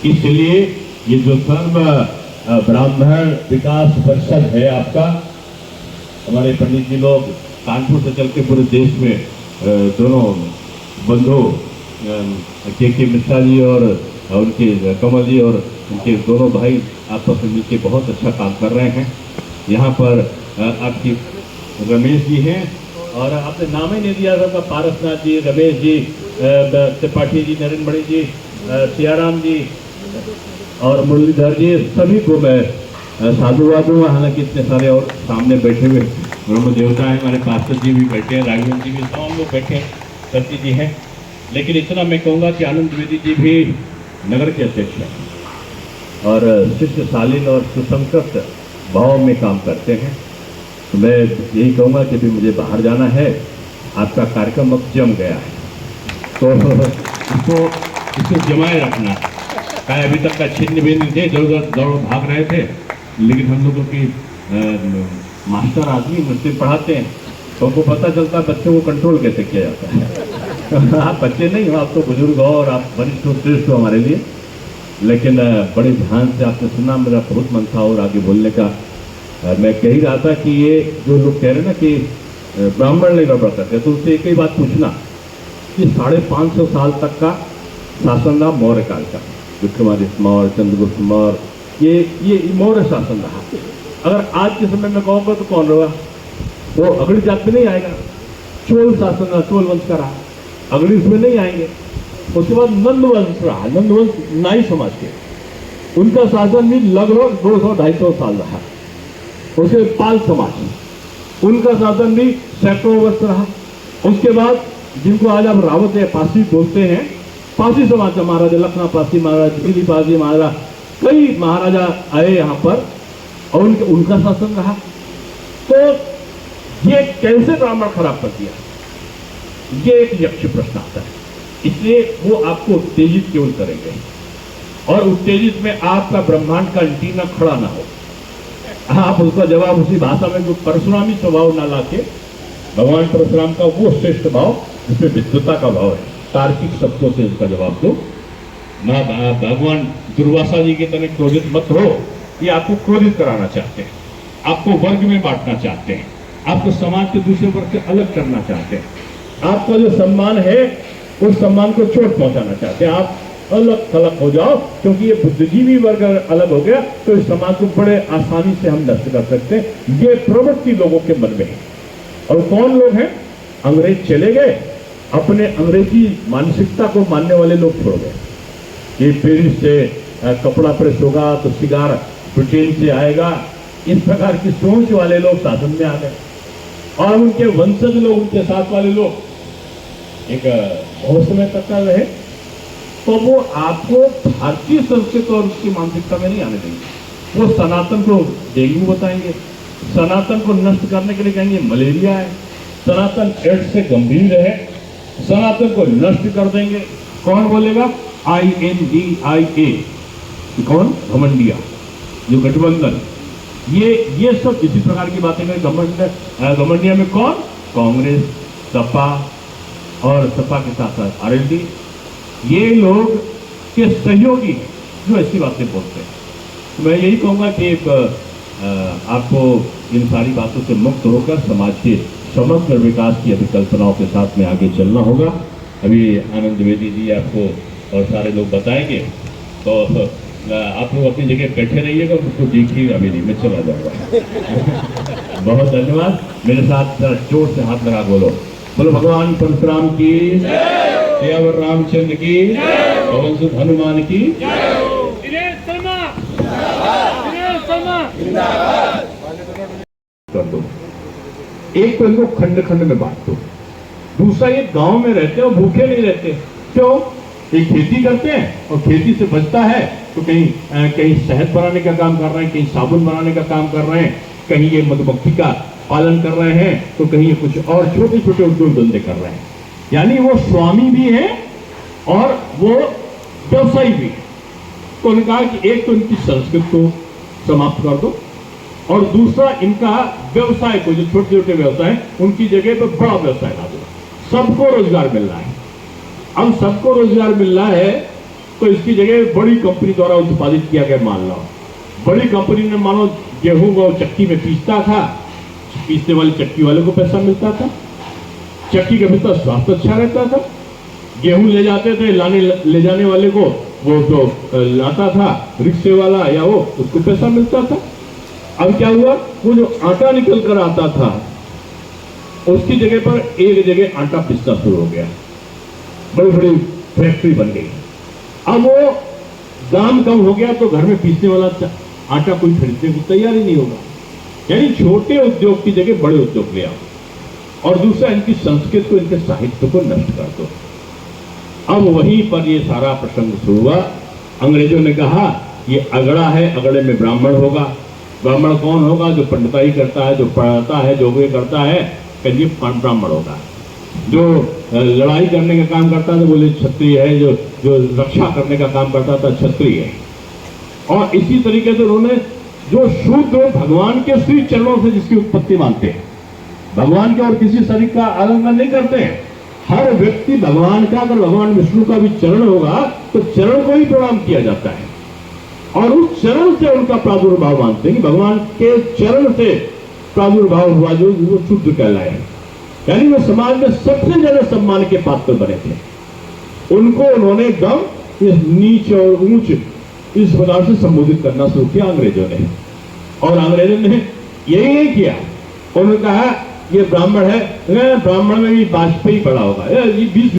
इसलिए ये जो सर्व ब्राह्मण विकास परिषद है आपका, हमारे पंडित जी लोग कानपुर से चल के पूरे देश में दोनों बंधु के मिश्रा जी और उनके कमल जी और उनके दोनों भाई आपस में मिलकर बहुत अच्छा काम कर रहे हैं। यहाँ पर आपकी रमेश जी हैं और आपने नाम ही नहीं दिया था, पारसनाथ जी, रमेश जी, त्रिपाठी जी, नरेंद्र बड़ी जी, सियाराम जी और मुरलीधर जी, सभी को मैं साधुवाद दूँ। हालांकि इतने सारे और सामने बैठे हुए ब्रह्म देवता हैं, हमारे पास्टर जी भी बैठे हैं, राघवेंद्र जी भी, तमाम लोग बैठे हैं, सती जी हैं। लेकिन इतना मैं कहूँगा कि आनंद द्विवेदी जी भी नगर के अध्यक्ष हैं और शिष्य शालीन और सुसंकृत भाव में काम करते हैं। तो मैं यही कहूँगा कि भी मुझे बाहर जाना है, आपका कार्यक्रम अब जम गया है तो इसको जमाए रखना। क्या अभी तक का छिन्न भिन्न थे, दौड़ भाग रहे थे, लेकिन हम लोगों की मास्टर आदमी मुझसे पढ़ाते हैं तो उनको पता चलता है बच्चों को कंट्रोल कैसे किया जाता है। आप बच्चे नहीं हो, आप तो बुजुर्ग हो और आप वरिष्ठ हो, श्रेष्ठ हो हमारे लिए, लेकिन बड़े ध्यान से आपने सुना, मेरा बहुत मन था और आगे बोलने का। मैं कह ही रहा था कि ये जो लोग कह रहे हैं ना कि ब्राह्मण नहीं गड़बड़ करते, तो उससे एक ही बात पूछना कि 550 साल तक का शासन रहा मौर्य काल का, विक्रमादित्य मौर्य, चंद्रगुप्त मौर्य, ये मौर्य शासन रहा। अगर आज के समय में कहोगे तो कौन रहा? वो अगली जात में नहीं आएगा। चोल शासन रहा, चोल वंश का रहा, अगली उसमें नहीं आएंगे। उसके बाद नंद वंश रहा, नंद वंश नाई समाज के, उनका शासन भी लगभग 200-250 साल रहा। उसके पाल समाज, उनका शासन भी सैकड़ों वर्ष रहा। उसके बाद जिनको आज आप रावत या पासी बोलते हैं, पासी समाज का महाराजा लखना पासी, महाराजा दिल्ली पासी, महाराजा कई महाराजा आए यहाँ पर और उनका शासन रहा। तो ये कैसे ब्राह्मण खराब कर दिया, ये एक यक्ष प्रश्न आता है। इसलिए वो आपको उत्तेजित केवल करेंगे और उत्तेजित में आपका ब्रह्मांड का एंटीना खड़ा ना हो, आप उसका जवाब उसी भाषा में जो परशुरामी स्वभाव ना लाके, भगवान परशुराम का वो श्रेष्ठ भाव जिसमें विद्वता का भाव है, तार्किक शब्दों से उसका जवाब दो ना। भगवान दुर्वासा जी के तरह क्रोधित मत हो, ये आपको क्रोधित कराना चाहते हैं, आपको वर्ग में बांटना चाहते हैं, आपको समाज के दूसरे वर्ग से अलग करना चाहते हैं, आपका जो सम्मान है उस सम्मान को चोट पहुंचाना चाहते हैं। आप अलग थलग हो जाओ, क्योंकि ये बुद्धिजीवी वर्ग अलग हो गया तो इस समाज को बड़े आसानी से हम नष्ट कर सकते हैं। ये प्रवृत्ति लोगों के मन में है। और कौन लोग हैं? अंग्रेज चले गए, अपने अंग्रेजी मानसिकता को मानने वाले लोग छोड़ गए। ये पेरिस से कपड़ा प्रेस होगा तो सिगार ब्रिटेन से आएगा, इस प्रकार की सोच वाले लोग शासन में आ गए और उनके वंशज लोग, उनके साथ वाले लोग एक बहुत समय तक कर रहे, तो वो आपको भारतीय संस्कृति और उसकी मानसिकता में नहीं आने देंगे। वो सनातन को डेंगू बताएंगे, सनातन को नष्ट करने के लिए कहेंगे मलेरिया है, सनातन एड्स से गंभीर है, सनातन को नष्ट कर देंगे। कौन बोलेगा? INDIA, कौन? घमंडिया, जो गठबंधन, ये सब इसी प्रकार की बातें करें। घमंडिया में कौन? कांग्रेस, सपा और सपा के साथ साथ RLD, ये लोग के सहयोगी जो ऐसी बातें बोलते हैं। तो मैं यही कहूँगा कि आपको इन सारी बातों से मुक्त होकर समाज के समग्र विकास की अभिकल्पनाओं के साथ में आगे चलना होगा। अभी आनंद द्विवेदी जी आपको और सारे लोग बताएंगे, तो आप लोग अपनी जगह बैठे रहिएगा, उसको देखिएगा। अभी नहीं, मैं चला जाऊँगा। बहुत धन्यवाद। मेरे साथ जोर से हाथ लगा बोलो भगवान परशुराम की, सियावर रामचंद्र की, पवन सुत हनुमान की। कर दो, एक तो इनको खंड खंड में बांट दो। दूसरा, ये गांव में रहते हैं और भूखे नहीं रहते। क्यों? ये खेती करते हैं और खेती से बचता है तो कहीं शहद बनाने का काम कर रहे हैं, कहीं साबुन बनाने का काम कर रहे हैं, कहीं ये मधुमक्खी का पालन कर रहे हैं, तो कहीं ये कुछ और छोटे छोटे उद्योग धंधे कर रहे हैं। यानी वो स्वामी भी है और वो व्यवसायी भी। तो उन्होंने कहा कि एक तो इनकी संस्कृत को समाप्त कर दो और दूसरा इनका व्यवसाय को, जो छोटे छोटे व्यवसाय उनकी जगह पर बड़ा व्यवसाय ला दो। सबको रोजगार मिल रहा है। अब सबको रोजगार मिल रहा है तो इसकी जगह बड़ी कंपनी द्वारा उत्पादित किया गया मान लो, बड़ी कंपनी ने मानो गेहूं को चक्की में पीसता था, पीसने वाली चक्की वाले को पैसा मिलता था, चक्की का भीतर स्वास्थ्य अच्छा रहता था, गेहूं ले जाते थे, ले जाने वाले को वो जो लाता था रिक्शे वाला या वो, उसको पैसा मिलता था। अब क्या हुआ, वो जो आटा निकल कर आता था उसकी जगह पर एक जगह आटा पिसना शुरू हो गया, बड़ी बड़ी फैक्ट्री बन गई। अब वो दाम कम हो गया तो घर में पीसने वाला आटा कोई खरीदने की तैयारी नहीं होगा। यानी छोटे उद्योग की जगह बड़े उद्योग ले आओ। और दूसरा, इनकी संस्कृति को, इनके साहित्य को नष्ट कर दो। अब वहीं पर ये सारा प्रसंग शुरू हुआ। अंग्रेजों ने कहा ये अगड़ा है, अगड़े में ब्राह्मण होगा। ब्राह्मण कौन होगा? जो पंडिताई करता है, जो पढ़ाता है, जो भी करता है, कहिए ब्राह्मण होगा। जो लड़ाई करने का काम करता था बोले क्षत्रिय है, जो रक्षा करने का काम करता था क्षत्रिय है। और इसी तरीके से उन्होंने जो शूद्र भगवान के श्री चरणों से जिसकी उत्पत्ति मानते हैं, भगवान के और किसी शरीर का आलिंगन नहीं करते हैं। हर व्यक्ति भगवान का, अगर भगवान विष्णु का भी चरण होगा तो चरण को ही प्रणाम किया जाता है और उस चरण से उनका प्रादुर्भाव मानते हैं कि भगवान के चरण से प्रादुर्भाव हुआ जो वो शूद्र कहलाए। यानी वो समाज में सबसे ज्यादा सम्मान के पात्र बने थे। उनको उन्होंने एकदम नीच और ऊंच इस प्रकार से संबोधित करना शुरू किया अंग्रेजों ने। और अंग्रेजों ने यही नहीं किया, उन्होंने कहा ये ब्राह्मण है, ब्राह्मण में भी वाजपेयी पड़ा होगा, ये 20